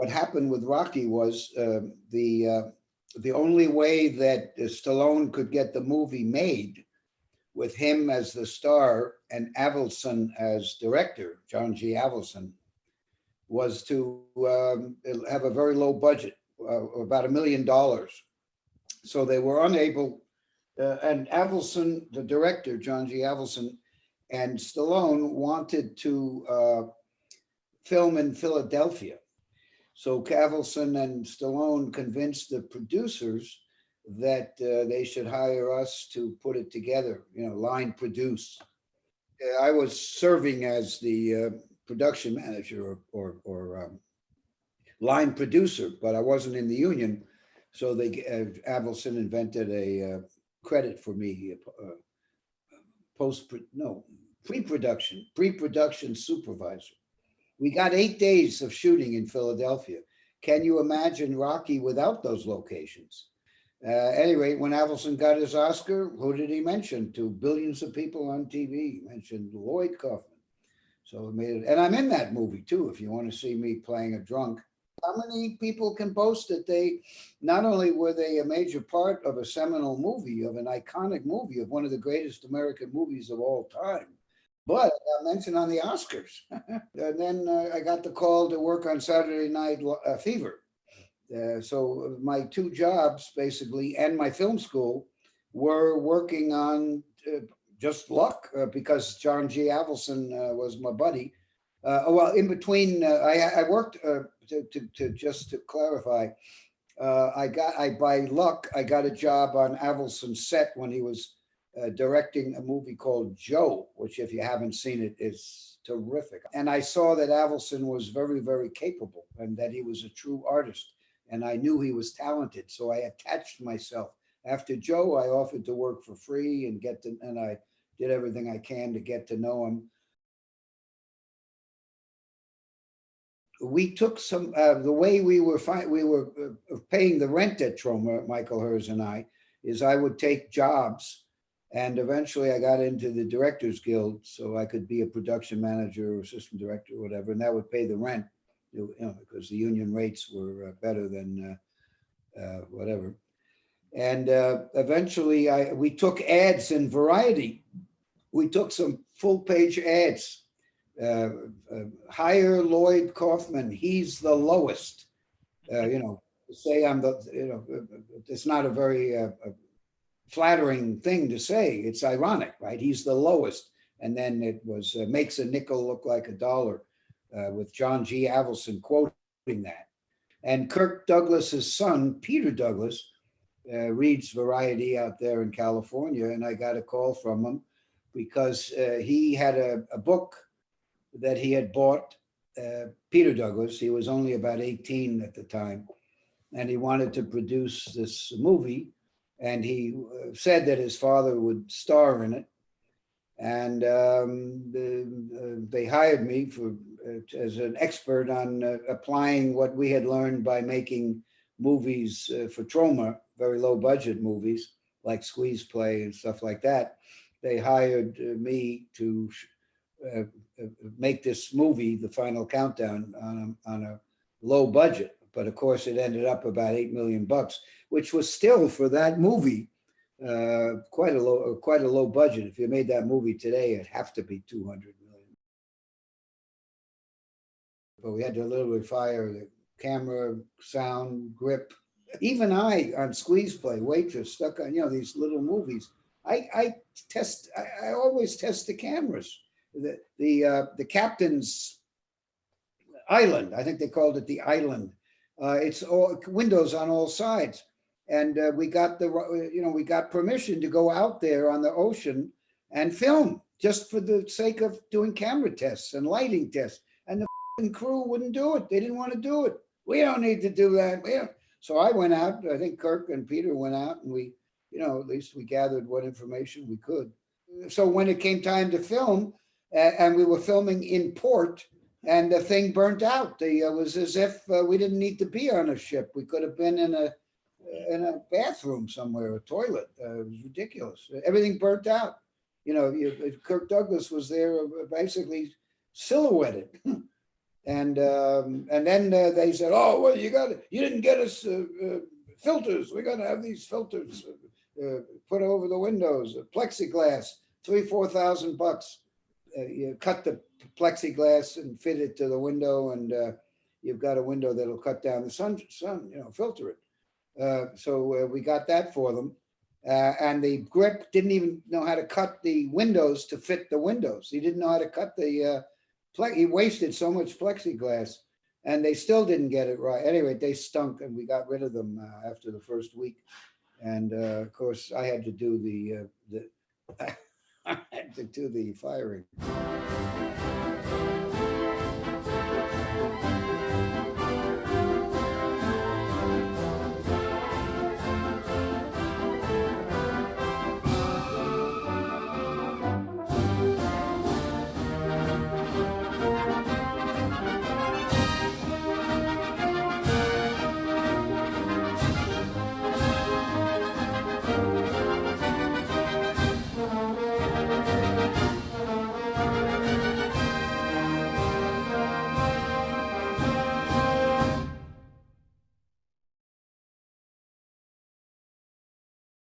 what happened with Rocky was the only way that Stallone could get the movie made with him as the star and Avildsen as director, John G. Avildsen, was to have a very low budget, about $1 million. So they were unable, and Avildsen, the director, John G. Avildsen, and Stallone wanted to film in Philadelphia. So Avildsen and Stallone convinced the producers that they should hire us to put it together, line produce. I was serving as the production manager or line producer, but I wasn't in the union. So they Avildsen invented a credit for me, pre-production supervisor. We got 8 days of shooting in Philadelphia. Can you imagine Rocky without those locations? Anyway, when Avildsen got his Oscar, who did he mention? To billions of people on TV. He mentioned Lloyd Kaufman. So it made it, and I'm in that movie too, if you want to see me playing a drunk. How many people can boast that they, not only were they a major part of a seminal movie, of an iconic movie, of one of the greatest American movies of all time, but I got mentioned on the Oscars. And then I got the call to work on Saturday Night Fever. So my two jobs, basically, and my film school were working on just luck, because John G. Avildsen was my buddy. Well, in between, I worked, just to clarify, by luck, I got a job on Avildsen's set when he was directing a movie called Joe, which, if you haven't seen it, is terrific. And I saw that Avildsen was very, very capable and that he was a true artist. And I knew he was talented, so I attached myself. After Joe, I offered to work for free and I did everything I can to get to know him. We took some, the way we were paying the rent at Troma, Michael Herz and I, is I would take jobs, and eventually I got into the Directors Guild, so I could be a production manager or assistant director or whatever, and that would pay the rent, because the union rates were better than whatever. And eventually we took ads in Variety. We took some full-page ads. Hire Lloyd Kaufman, he's the lowest. Say I'm the, it's not a very flattering thing to say. It's ironic, right? He's the lowest. And then it was makes a nickel look like a dollar, with John G. Avildsen quoting that. And Kirk Douglas's son, Peter Douglas, reads Variety out there in California. And I got a call from him because he had a book that he had bought, Peter Douglas. He was only about 18 at the time, and he wanted to produce this movie, and he said that his father would star in it. And they hired me as an expert on applying what we had learned by making movies for Troma, very low budget movies like Squeeze Play and stuff like that. They hired me to make this movie, The Final Countdown, on a low budget. But of course, it ended up about $8 million, which was still, for that movie, quite a low budget. If you made that movie today, it'd have to be 200 million. But we had to literally fire the camera, sound, grip. Even I, on Squeeze Play, Waitress, stuck on these little movies, I always test the cameras. The captain's island, I think they called it the island. It's all windows on all sides, and we got we got permission to go out there on the ocean and film, just for the sake of doing camera tests and lighting tests. And the crew wouldn't do it. They didn't want to do it. We don't need to do that. So I went out. I think Kirk and Peter went out, and we, at least we gathered what information we could. So when it came time to film, and we were filming in port, and the thing burnt out. It was as if we didn't need to be on a ship. We could have been in a bathroom somewhere, a toilet. It was ridiculous. Everything burnt out. Kirk Douglas was there, basically silhouetted. And then they said, "Oh, well, you didn't get us filters. We're gonna have these filters put over the windows, plexiglass, $4,000. You cut the plexiglass and fit it to the window, and you've got a window that'll cut down the sun, filter it." So we got that for them. And the grip didn't even know how to cut the windows to fit the windows. He didn't know how to cut the he wasted so much plexiglass, and they still didn't get it right. Anyway, they stunk, and we got rid of them after the first week. And of course, I had to do the I had to do the firing.